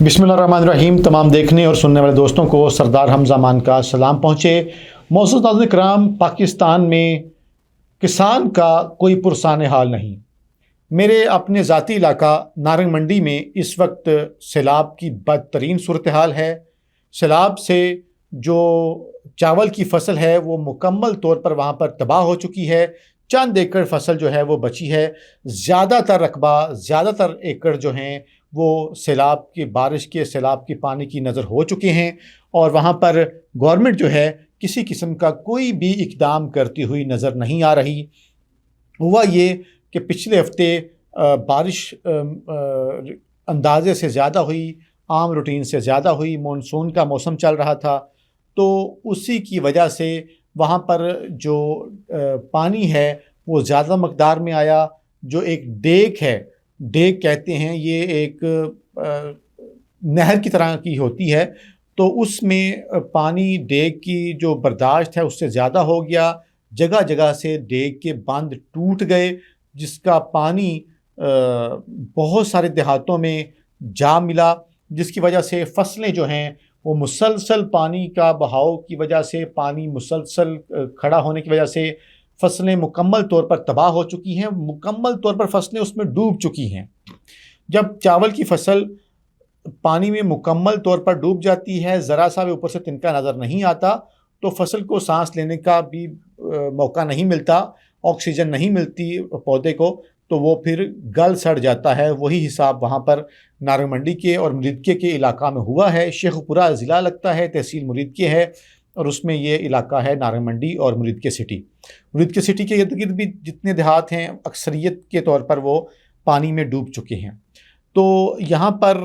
बिस्मिल्लाहिर्रहमानिर्रहीम। तमाम देखने और सुनने वाले दोस्तों को सरदार हमज़ा मान का सलाम पहुँचे। मौजूद नाज़रीन किराम, पाकिस्तान में किसान का कोई पुरसान हाल नहीं। मेरे अपने ज़ाती इलाका नारंग मंडी में इस वक्त सैलाब की बदतरीन सूरत हाल है। सैलाब से जो चावल की फसल है वो मुकम्मल तौर पर वहाँ पर तबाह हो चुकी है। चंद एकड़ फसल जो है वो बची है। ज़्यादातर रकबा, ज़्यादातर एकड़ जो हैं वो सैलाब की बारिश के सैलाब के पानी की नज़र हो चुके हैं और वहाँ पर गवर्नमेंट जो है किसी किस्म का कोई भी इक़दाम करती हुई नज़र नहीं आ रही। हुआ ये कि पिछले हफ्ते बारिश अंदाजे से ज़्यादा हुई, आम रूटीन से ज़्यादा हुई। मानसून का मौसम चल रहा था, तो उसी की वजह से वहाँ पर जो पानी है वो ज़्यादा मकदार में आया। जो एक डेक है, डेक कहते हैं, ये एक नहर की तरह की होती है, तो उसमें पानी डेक की जो बर्दाश्त है उससे ज़्यादा हो गया। जगह जगह से डेक के बांध टूट गए, जिसका पानी बहुत सारे देहातों में जा मिला, जिसकी वजह से फसलें जो हैं वो मुसलसल पानी का बहाव की वजह से, पानी मुसलसल खड़ा होने की वजह से फसलें मुकम्मल तौर पर तबाह हो चुकी हैं। मुकम्मल तौर पर फसलें उसमें डूब चुकी हैं। जब चावल की फसल पानी में मुकम्मल तौर पर डूब जाती है, ज़रा सा भी ऊपर से तिनका नज़र नहीं आता, तो फसल को सांस लेने का भी मौका नहीं मिलता, ऑक्सीजन नहीं मिलती पौधे को, तो वो फिर गल सड़ जाता है। वही हिसाब वहाँ पर नारंग मंडी के और मुरीदके के इलाका में हुआ है। शेखपुरा ज़िला लगता है, तहसील मुरीदके है, और उसमें ये इलाका है नारंग मंडी और मुरीदके सिटी। मुरीदके सिटी के इर्द गिर्द भी जितने देहात हैं अक्सरियत के तौर पर वो पानी में डूब चुके हैं। तो यहाँ पर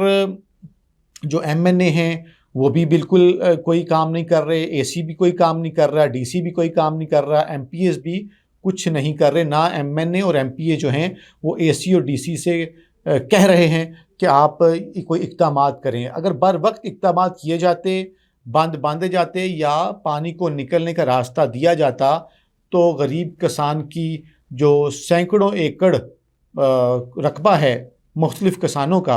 जो MNA हैं वो भी बिल्कुल कोई काम नहीं कर रहे, AC भी कोई काम नहीं कर रहा, DC भी कोई काम नहीं कर रहा, MPS भी कुछ नहीं कर रहे। ना MNA और MPA जो हैं वो AC और DC से कह रहे हैं कि आप कोई इक़दामात करें। अगर बर वक्त इक़दामात किए जाते, बांध बांधे जाते या पानी को निकलने का रास्ता दिया जाता, तो गरीब किसान की जो सैकड़ों एकड़ रकबा है मुख्तलिफ़ किसानों का,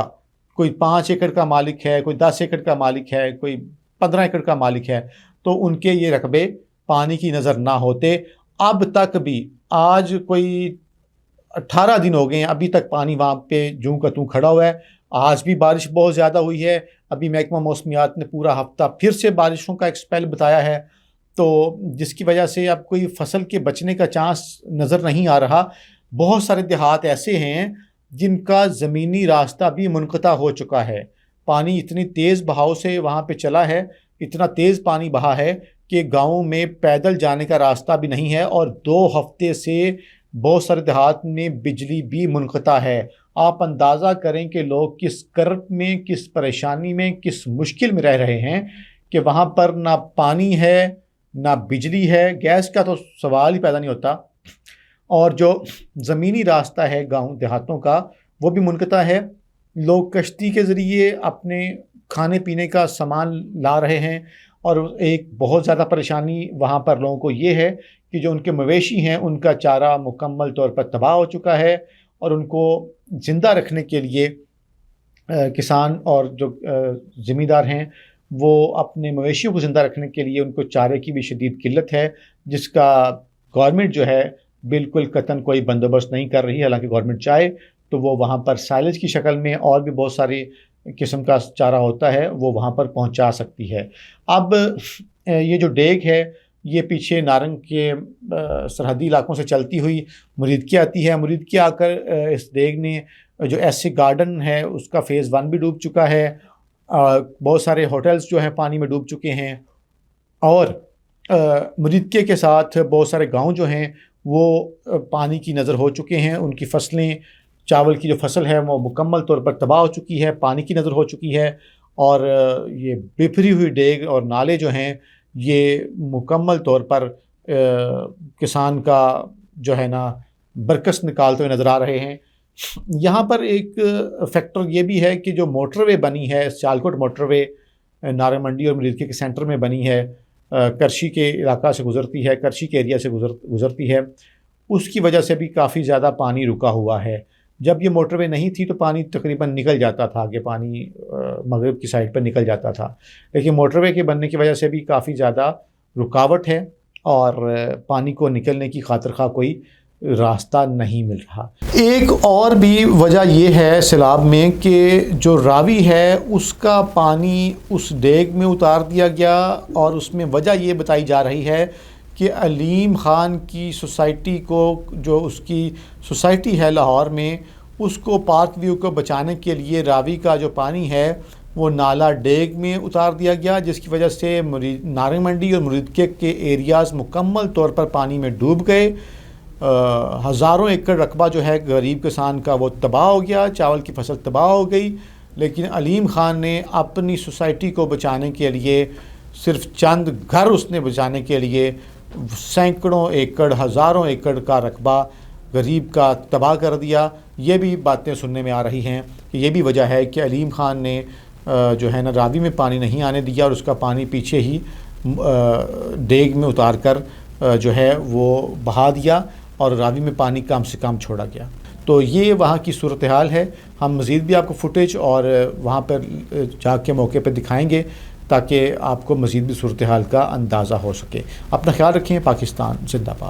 कोई 5 एकड़ का मालिक है, कोई 10 एकड़ का मालिक है, कोई 15 एकड़ का मालिक है, तो उनके ये रकबे पानी की नज़र ना होते। अब तक भी, आज कोई 18 दिन हो गए हैं, अभी तक पानी वहाँ पे जूं का तूं खड़ा हुआ है। आज भी बारिश बहुत ज़्यादा हुई है। अभी महकमा मौसमियात ने पूरा हफ्ता फिर से बारिशों का एक स्पेल बताया है, तो जिसकी वजह से अब कोई फसल के बचने का चांस नज़र नहीं आ रहा। बहुत सारे देहात ऐसे हैं जिनका ज़मीनी रास्ता भी मुनक़ता हो चुका है। पानी इतनी तेज़ बहाव से वहाँ पे चला है, इतना तेज़ पानी बहा है कि गाँव में पैदल जाने का रास्ता भी नहीं है, और 2 हफ्ते से बहुत सारे देहात में बिजली भी मुनक़ता है। आप अंदाज़ा करें कि लोग किस करब में, किस परेशानी में, किस मुश्किल में रह रहे हैं कि वहाँ पर ना पानी है, ना बिजली है, गैस का तो सवाल ही पैदा नहीं होता, और जो ज़मीनी रास्ता है गाँव देहातों का वो भी मुनक़ता है। लोग कश्ती के ज़रिए अपने खाने पीने का सामान ला रहे हैं, और एक बहुत ज़्यादा परेशानी वहाँ पर लोगों को ये है कि जो उनके मवेशी हैं उनका चारा मुकम्मल तौर पर तबाह हो चुका है, और उनको ज़िंदा रखने के लिए किसान और जो ज़मींदार हैं वो अपने मवेशियों को ज़िंदा रखने के लिए उनको चारे की भी शदीद किल्लत है, जिसका गवर्नमेंट जो है बिल्कुल कतन कोई बंदोबस्त नहीं कर रही है। हालांकि गवर्नमेंट चाहे तो वो वहाँ पर साइलेज की शक्ल में और भी बहुत सारी किस्म का चारा होता है वो वहाँ पर पहुँचा सकती है। अब ये जो डेग है ये पीछे नारंग के सरहदी इलाकों से चलती हुई मुरीदके आती है। मुरीदके आकर इस डेग ने जो ऐसे गार्डन है उसका फ़ेज़ 1 भी डूब चुका है। बहुत सारे होटल्स जो हैं पानी में डूब चुके हैं, और मुरीदके के साथ बहुत सारे गांव जो हैं वो पानी की नज़र हो चुके हैं। उनकी फसलें, चावल की जो फसल है वो मुकम्मल तौर पर तबाह हो चुकी है, पानी की नज़र हो चुकी है, और ये बिफरी हुई डेग और नाले जो हैं ये मुकम्मल तौर पर किसान का जो है ना बरकस निकालते हुए नज़र आ रहे हैं। यहाँ पर एक फैक्टर ये भी है कि जो मोटरवे बनी है, सियालकोट मोटरवे नारंग मंडी और मुरीदके के सेंटर में बनी है, करशी के इलाका से गुज़रती है, करशी के एरिया से गुज़रती है, उसकी वजह से भी काफ़ी ज़्यादा पानी रुका हुआ है। جب یہ موٹر وے نہیں تھی تو پانی تقریباً نکل جاتا تھا، آگے پانی مغرب کی سائڈ پر نکل جاتا تھا، لیکن موٹر وے کے بننے کی وجہ سے بھی کافی زیادہ رکاوٹ ہے اور پانی کو نکلنے کی خاطر خواہ کوئی راستہ نہیں مل رہا۔ ایک اور بھی وجہ یہ ہے سیلاب میں کہ جو راوی ہے اس کا پانی اس ڈیگ میں اتار دیا گیا، اور اس میں وجہ یہ بتائی جا رہی ہے کہ علیم خان کی سوسائٹی کو، جو اس کی سوسائٹی ہے لاہور میں، اس کو پارک ویو کو بچانے کے لیے راوی کا جو پانی ہے وہ نالا ڈیگ میں اتار دیا گیا، جس کی وجہ سے نارنگ منڈی اور مریدکے کے ایریاز مکمل طور پر پانی میں ڈوب گئے۔ ہزاروں ایکڑ رقبہ جو ہے غریب کسان کا وہ تباہ ہو گیا، چاول کی فصل تباہ ہو گئی، لیکن علیم خان نے اپنی سوسائٹی کو بچانے کے لیے، صرف چند گھر اس نے بچانے کے لیے سینکڑوں ایکڑ، ہزاروں ایکڑ کا رقبہ غریب کا تباہ کر دیا۔ یہ بھی باتیں سننے میں آ رہی ہیں کہ یہ بھی وجہ ہے کہ علیم خان نے جو ہے نا راوی میں پانی نہیں آنے دیا، اور اس کا پانی پیچھے ہی ڈیگ میں اتار کر جو ہے وہ بہا دیا، اور راوی میں پانی کم سے کم چھوڑا گیا۔ تو یہ وہاں کی صورتحال ہے۔ ہم مزید بھی آپ کو فوٹیج اور وہاں پر جا کے موقع پہ دکھائیں گے تاکہ آپ کو مزید بھی صورتحال کا اندازہ ہو سکے۔ اپنا خیال رکھیں۔ پاکستان زندہ باد۔